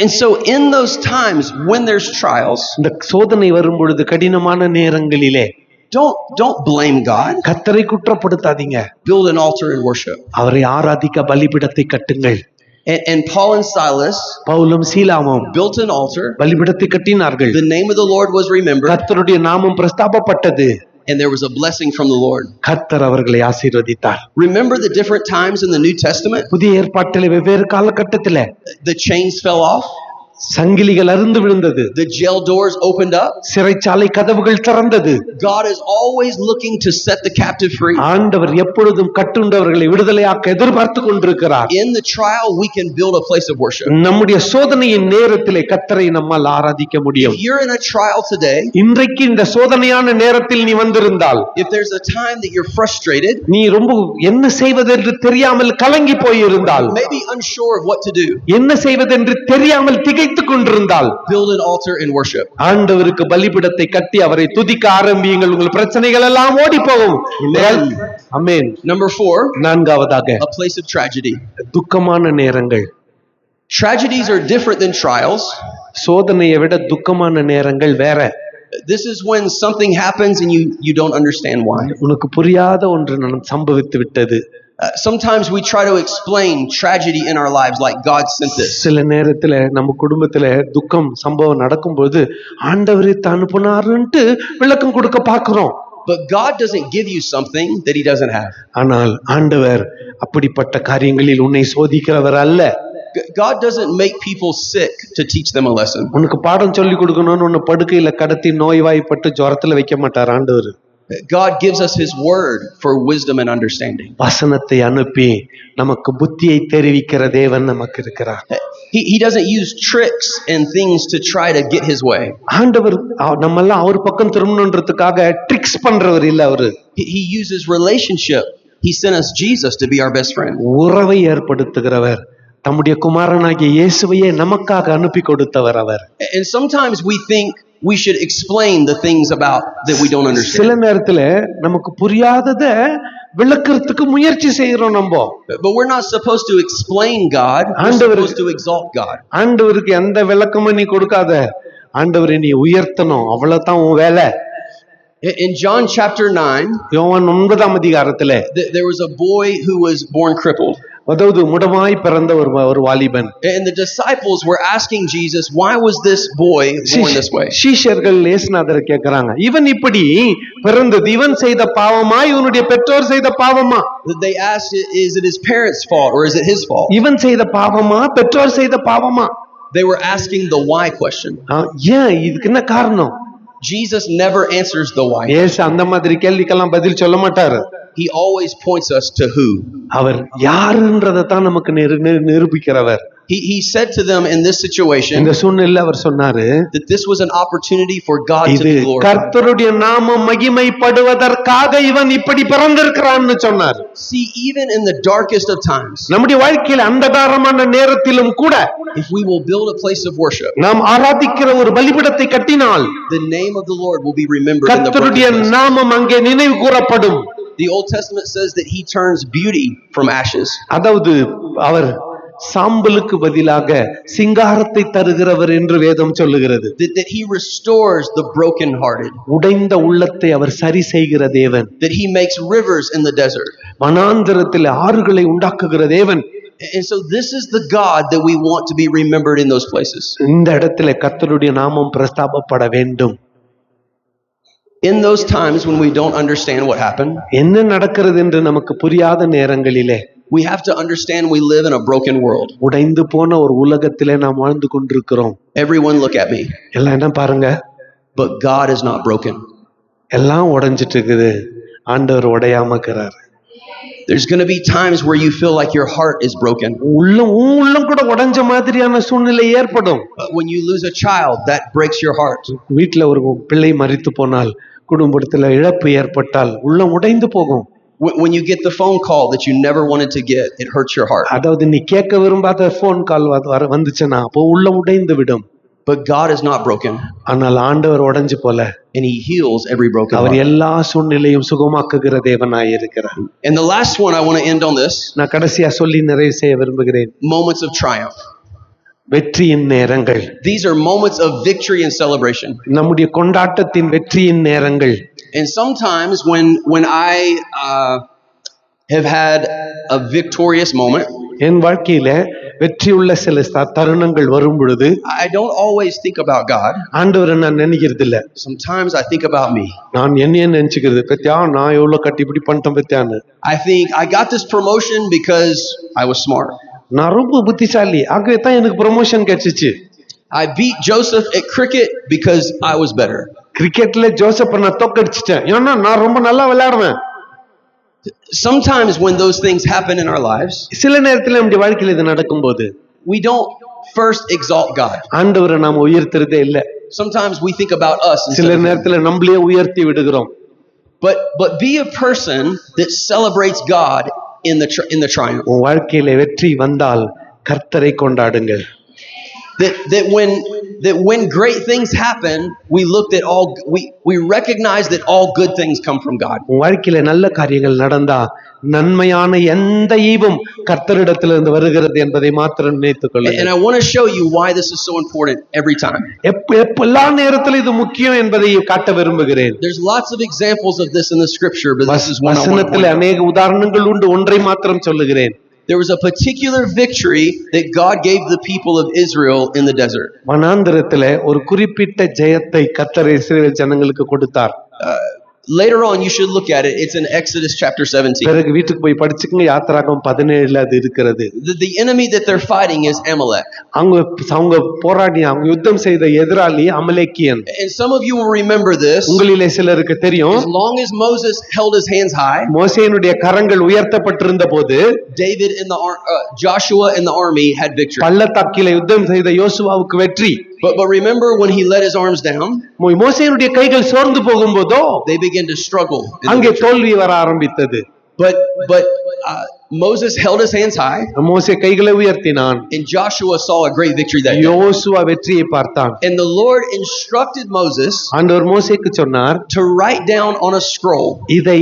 And so in those times when there's trials, இந்த சோதனை வரும் பொழுது கடினமான நேரங்களிலே don't blame God. கர்த்தரை குற்றப்படுத்தாதீங்க. Build an altar and worship. அவரை ஆராதிக்க பலிபீடத்தை கட்டுங்கள். And Paul and Silas பவுலும் சீலாவும் built an altar. பலிபீடத்தை கட்டினார்கள். The name of the Lord was remembered. கர்த்தருடைய நாமம் பிரஸ்தாபப்பட்டது. And there was a blessing from the Lord. கர்த்தர் அவர்களை ஆசீர்வதித்தார். Remember the different times in the New Testament? புதிய ஏற்பாட்டிலே வெவ்வேறு காலகட்டத்திலே The chains fell off. சங்கிலிகள் அறுந்து விழுந்தது. The jail doors opened up. சிறைச்சாலை கதவுகள் திறந்தது. God is always looking to set the captive free. ஆண்டவர் எப்பொழுதும் கட்டுண்டவர்களை விடுதலையாக்க எதிர்பார்த்து கொண்டிருக்கிறார். In the trial we can build a place of worship. நம்முடைய சோதனையின் நேரத்திலே கர்த்தரை நம்மால் ஆராதிக்க முடியும். If you're in a trial today, இன்றைக்கு இந்த சோதனையான நேரத்தில் நீ வந்திருந்தால், if there's a time that you're frustrated, நீ ரொம்ப என்ன செய்வதென்று தெரியாமல் கலங்கி போயிருந்தால், maybe unsure of what to do, என்ன செய்வதென்று தெரியாமல் திகைத்துக் கொண்டிருந்தால், build an altar and worship. ஆண்டவருக்கு பலிபீடத்தை கட்டி அவரை துதிக்க ஆரம்பியுங்கள். உங்கள் பிரச்சனைகள் எல்லாம் ஓடி போகும். ஆமென். Number 4, நான்காவதாக a place of tragedy. துக்கமான நேரங்கள். Tragedies are different than trials. சோதனையை விட துக்கமான நேரங்கள் வேற. This is when something happens and you don't understand why. உனக்கு புரியாத ஒன்று சம்பவித்து விட்டது. Sometimes we try to explain tragedy in our lives like God sent this. சில நேரத்துல நம்ம குடும்பத்துல துக்கம் சம்பவம் நடக்கும்போது ஆண்டவரே தான் அனுப்புனாருன்னு விளக்கம் கொடுக்க பார்க்கிறோம். But God doesn't give you something that he doesn't have. ஆனால் ஆண்டவர் அப்படிப்பட்ட காரியங்களில் உன்னை சோதிக்கிறவர் அல்ல. God doesn't make people sick to teach them a lesson. உனக்கு பாடம் சொல்லி கொடுக்கணும்னு உன்னை படுக்கையில கடத்தி நோய்வாய்ப்பட்டு ஜுரத்துல வைக்க மாட்டார் ஆண்டவர். God gives us his word for wisdom and understanding. வசனத்தை அனுப்பி நமக்கு புத்தியை தெரிவிக்கிற தேவன் நமக்கு இருக்கிறார். He doesn't use tricks and things to try to get his way. ஆண்டவர் நம்மெல்லாம் அவர் பக்கம் திரும்பணுன்றதுக்காக ட்ரிக்ஸ் பண்றவர் இல்ல அவரு. He uses relationship. He sent us Jesus to be our best friend. உறவை ஏற்படுத்துகிறவர். தம்முடைய குமாரனாகிய இயேசுவையே நமக்காக அனுப்பி கொடுத்தவர் அவர். And sometimes we think we should explain the things about that we don't understand. சில நேரத்துல நமக்கு புரியாதத விளக்குறதுக்கு முயற்சி செய்யறோம் நம்ம. But we're not supposed to explain God. We're supposed to exalt God. ஆண்டவருக்கு எந்த விளக்கமும் நீ கொடுக்காத. ஆண்டவரை நீ உயர்த்தணும், அவ்வளவுதான் உன் வேலை. In John chapter 9, யோவான் 9ஆம் அதிகாரத்துல there was a boy who was born crippled. அதாவது முடமாய் பிறந்த ஒரு வாலிபன். And the disciples were asking Jesus, why was this boy born this way? சீஷர்கள் இயேசுநாதரை கேக்குறாங்க, இவன் இப்படி பிறந்தது இவன் செய்த பாவமா இவனுடைய பெற்றோர் செய்த பாவமா? They asked, is it his parents' fault or is it his fault? இவன் செய்த பாவமா பெற்றோர் செய்த பாவமா? They were asking the why question. ஏன், இதுக்கு என்ன காரணம்? Jesus never answers the why. இயேசு அந்த மாதிரி கேள்விக்கெல்லாம் பதில் சொல்ல மாட்டாரு. He always points us to who. அவர் யாருன்றதை தான் நமக்கு நிரூபிக்கிறவர். He said to them in this situation, இந்த சூழ்நிலையில அவர் சொன்னாரு, that this was an opportunity for God to இது be glorified. கர்த்தருடைய நாமம் மகிமைப்படுவதற்காக இவன் இப்படி பிறந்திருக்கிறான்னு சொன்னார். See, even in the darkest of times, நம்முடைய வாழ்க்கையில் அந்தகாரமான நேரத்திலும் கூட, if we will build a place of worship, நாம் ஆராதிக்கிற ஒரு பலிபீடத்தை கட்டினால், the name of the Lord will be remembered in the கர்த்தருடைய broken places. நாமம் அங்கே நினைவு கூறப்படும். The Old Testament says that he turns beauty from ashes. அதாவது அவர் சாம்பலுக்கு பதிலாக சிங்காரத்தை தருகிறவர் என்று வேதம் சொல்லுகிறது. That he restores the brokenhearted. உடைந்த உள்ளத்தை அவர் சரி செய்கிற தேவன். That he makes rivers in the desert. வனாந்திரத்தில் ஆறுகளை உண்டாக்குகிற தேவன். And so this is the God that we want to be remembered in those places. இந்த இடத்துல கர்த்தருடைய நாமம் பிரஸ்தாபப்பட வேண்டும். In those times when we don't understand what happened, என்ன நடக்கிறது என்று நமக்கு புரியாத நேரங்களிலே, we have to understand we live in a broken world. உடைந்து போன ஒரு உலகத்திலே நாம் வாழ்ந்து கொண்டிருக்கிறோம். Everyone look at me. எல்லாம் என்ன பாருங்க, But God is not broken. எல்லாம் உடைஞ்சிட்டு இருக்குது, ஆண்டவர் உடையாம இருக்கிறார். There's going to be times where you feel like your heart is broken. உள்ளம் கூட உடைஞ்ச மாதிரியான சூழ்நிலை ஏற்படும். When you lose a child, that breaks your heart. வீட்டுல ஒரு பிள்ளை மரித்து போனால், குடும்பத்துல இழப்பு ஏற்பட்டால் உள்ளம் உடைந்து போகும். When you get the phone call that you never wanted to get, it hurts your heart. அதாவது நீ கேட்க விரும்பாத போன் கால் வந்துச்சுன்னா அப்போ உள்ளம் உடைந்து விடும். But God is not broken. ஆனால் ஆண்டவர் உடைஞ்சு போல, and he heals every broken our heart. எல்லா சூழ்நிலையும் சுகமாக்குகிற தேவனாய் இருக்கிறார். And the last one I want to end on this. நான் கடைசியா சொல்லி நிறைவு செய்ய விரும்புகிறேன். Moments of triumph. வெற்றியின் நேரங்கள். These are moments of victory and celebration. நம்முடைய கொண்டாட்டத்தின் வெற்றியின் நேரங்கள். And sometimes when I have had a victorious moment, என் வாழ்க்கையில வெற்றியுள்ள சில தருணங்கள் வரும் பொழுது, I don't always think about God. ஆண்டவரை நான் நினைக்கிறது இல்ல. Sometimes I think about me. நான் என்னையே நினைச்சுக்கிறது, பத்தியா நான் எவ்வளவு கட்டி இப்படி பண்ணிட்டேன் பத்தியான்னு. I think I got this promotion because I was smart. நான் ரொம்ப புத்திசாலி, ஆகவே தான் எனக்கு ப்ரமோஷன் கிடைச்சிச்சு. I beat Joseph at cricket because I was better. கிரிக்கெட்ல ஜோசப்ப நான் தோக்கடிச்சிட்டேன், ஏன்னா நான் ரொம்ப நல்லா விளையாடுவேன். Sometimes when those things happen in our lives, சில நேரத்துல நம்முடைய வாழ்க்கையில இது நடக்கும்போது, we don't first exalt God. ஆண்டவரை நாம உயர்த்துறதே இல்ல. Sometimes we think about us. சில நேரத்துல நம்மளே உயர்த்தி விடுகிறோம். But be a person that celebrates God in the triumph. உன் வாழ்க்கையில வெற்றி வந்தால் கர்த்தரை கொண்டாடுங்கள். That when great things happen, we recognize that all good things come from God. உன் வாழ்க்கையில நல்ல காரியங்கள் நடந்தா நன்மையான எந்த ஈவும் கர்த்தரிடத்திலிருந்து வருகிறது என்பதை மாத்திரம் நினைத்துக் கொள்ளுங்கள். And I want to show you why this is so important every time. எல்லா நேரத்திலும் இது முக்கியம் என்பதை காட்ட விரும்புகிறேன். There's lots of examples of this in the scripture, but this is one I want to வசனத்தில் அநேக உதாரணங்கள் உண்டு, ஒன்றை மாத்திரம் சொல்லுகிறேன். There was a particular victory that God gave the people of Israel in the desert. வனாந்திரத்திலே ஒரு குறிப்பிட்ட ஜெயத்தை கர்த்தர் இஸ்ரவேல் ஜனங்களுக்கு கொடுத்தார். Later on you should look at it. It's in Exodus chapter 17. பிறகு வீட்டுக்கு போய் படிச்சுக்கங்க, யாத்திராகமம் 17ல அது இருக்கிறது. The enemy that they're fighting is Amalek. அவங்க போராடி அவங்க யுத்தம் செய்த எதிராளி அமலேக்கியன். And some of you will remember this. உங்களிலே சிலருக்கு தெரியும், as long as Moses held his hands high, மோசேயினுடைய கரங்கள் உயர்த்தப்பட்டிருந்த போது David in the Joshua in the army had victory. பள்ளத்தாக்கிலே யுத்தம் செய்த யோசுவாவுக்கு வெற்றி. But remember when he let his arms down, மோசேயினுடைய கைகள் சோர்ந்து போகும்போதோ they began to struggle. அங்கே தோல்வி வர ஆரம்பித்தது. But Moses held his hands high. மோசே கைகளை உயர்த்தினான். And Joshua saw a great victory that day. யோசுவா வெற்றியை பார்த்தான். And the Lord instructed Moses ஆண்டவர் மோசேக்கு சொன்னார், to write down on a scroll. இதை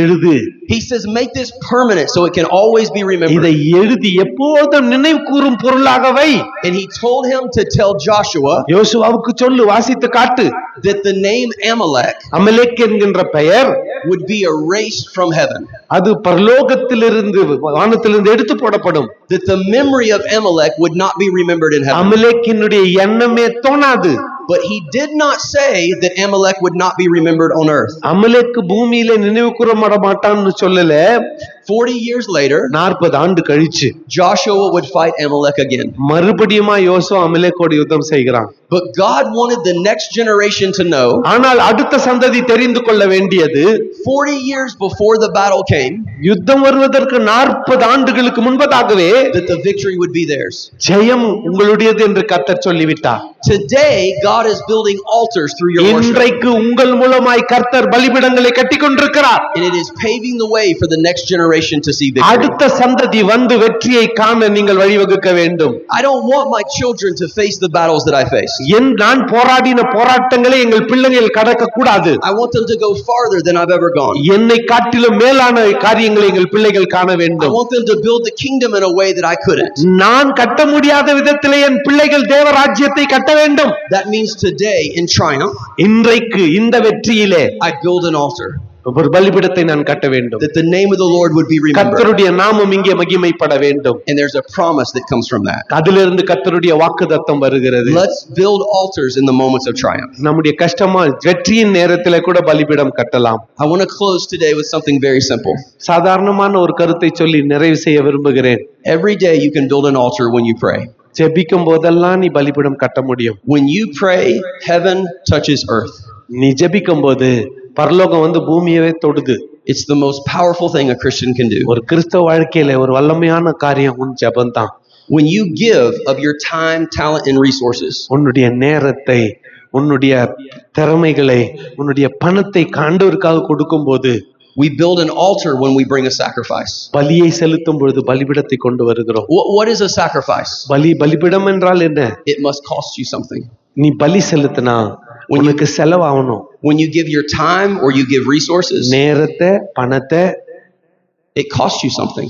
எழுது. He says, make this permanent so it can always be remembered. இதை எழுதி எப்போதும் நினைவு கூறும் பொருளாக வை. And he told him to tell Joshua யோசுவாவுக்கு சொல்லு, வாசித்து காட்டு, that the name Amalek Amalek என்கின்ற பெயர் would be erased from heaven. அது பரலோகத்திலிருந்து வானத்திலிருந்து எடுத்து போடப்படும். That the memory of Amalek would not be remembered in heaven. அமலேக்கினுடைய எண்ணமே தோணாது. But he did not say that Amalek would not be remembered on earth. அமலேக்கு பூமியில நினைவு கூறப்பட மாட்டான்னு சொல்லல. 40 years later, 40 ஆண்டு கழிச்சு Joshua would fight Amalek again. மறுபடியுமா யோசுவா அமலேக்கோடு யுத்தம் செய்கிறான். But God wanted the next generation to know, ஆனால் அடுத்த சந்ததி தெரிந்து கொள்ள வேண்டியது, 40 years before the battle came, யுத்தம் வருவதற்கு 40 ஆண்டுகளுக்கு முன்பதாகவே that the victory would be theirs. ஜெயம் உங்களுடையது என்று கர்த்தர் சொல்லிவிட்டார். Today, God is building altars through your worship. இன்றைக்கு உங்கள் மூலமாய் கர்த்தர் பலிபீடங்களை கட்டிக் கொண்டிருக்கிறார். And it is paving the way for the next generation to see victory. அடுத்த சந்ததி வந்து வெற்றியை காண நீங்கள் வழிவகுக்க வேண்டும். I don't want my children to face the battles that I face. நான் போராடின போராட்டங்களை எங்கள் பிள்ளைகள் கடக்க கூடாது. I want them to go farther than I've ever gone. என்னை காட்டிலும் மேலான காரியங்களை எங்கள் பிள்ளைகள் காண I வேண்டும். want them to build the kingdom in a way that I couldn't. நான் கட்ட முடியாத விதத்திலே என் பிள்ளைகள் தேவராஜ்யத்தை கட்ட வேண்டும். That means today in triumph, இன்றைக்கு இந்த வெற்றியிலே I build an altar. ஒரு பலிபீடத்தை நான் கட்ட வேண்டும். That the name of the Lord would be remembered. கர்த்தருடைய நாமம் இங்கே மகிமைப்பட வேண்டும். And there's a promise that comes from that. அதிலிருந்து கர்த்தருடைய வாக்குத்தத்தம் வருகிறது. Let's build altars in the moments of triumph. நம்முடைய கஷ்டமா வெற்றியின் நேரத்திலே கூட பலிபீடம் கட்டலாம். I want to close today with something very simple. சாதாரணமான ஒரு கருத்தை சொல்லி நிறைவு செய்ய விரும்புகிறேன். Every day you can build an altar when you pray. ஜெபிக்கும் போதெல்லாம் நீ பலிபீடம் கட்ட முடியும். When you pray, heaven touches earth. நீ ஜெபிக்கும் போது பரலோகம் வந்து பூமியவே தொடுது. It's the most powerful thing a Christian can do. ஒரு கிறிஸ்தவ வாழ்க்கையில ஒரு வல்லமையான காரியம் உன் ஜெபம்தான். When you give of your time, talent, and resources, உன்னுடைய நேரத்தை, உன்னுடைய திறமைகளை, உன்னுடைய பணத்தை ஆண்டவருக்காக கொடுக்கும் போது, we build an altar when we bring a sacrifice. பலியை செலுத்தும் பொழுது பலிபீடத்தை கொண்டு வருகிறோம். What is a sacrifice? பலிபீடம் என்றால் என்ன? It must cost you something. நீ பலி செலுத்தினா உனக்கு செலவாகணும். When you give your time or you give resources, நேரத்தை, பணத்தை, it costs you something.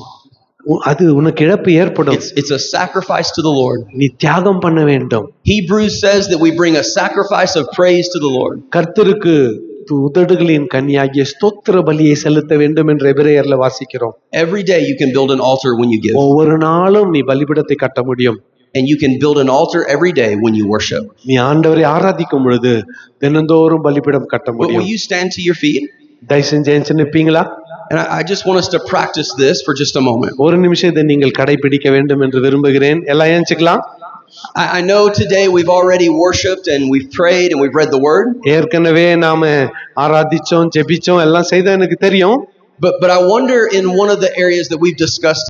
அது உனக்கு இழப்பு ஏற்படும். It's a sacrifice to the Lord. நீ தியாகம் பண்ண வேண்டும். Hebrews says that we bring a sacrifice of praise to the Lord. கர்த்தருக்கு உதடுகளின் கனியாகிய ஸ்தோத்திர பலியை செலுத்த வேண்டும் என்று எபிரேயர்ல வாசிக்கிறோம். Every day you can build an altar when you give. ஒவ்வொரு நாளும் நீ பலிபீடத்தை கட்ட முடியும். And you can build an altar every day when you worship. நீ ஆண்டவரை ஆராதிக்கும் பொழுது தினந்தோறும் பலிபீடம் கட்ட Will முடியும். you stand to your feet? தயவு செஞ்சு நிற்பீங்களா? And I just want us to practice this for just a moment. ஒரு நிமிஷம் இதை நீங்கள் கடைபிடிக்க வேண்டும் என்று விரும்புகிறேன். எல்லாம் ஏஞ்சிக்கலாம். I know today we've already worshipped and we've prayed and we've read the word. ஏற்கனவே நாம ஆராதிச்சோம், ஜெபிச்சோம், எல்லாம் செய்த எனக்கு தெரியும். But I wonder in one of the areas that we've discussed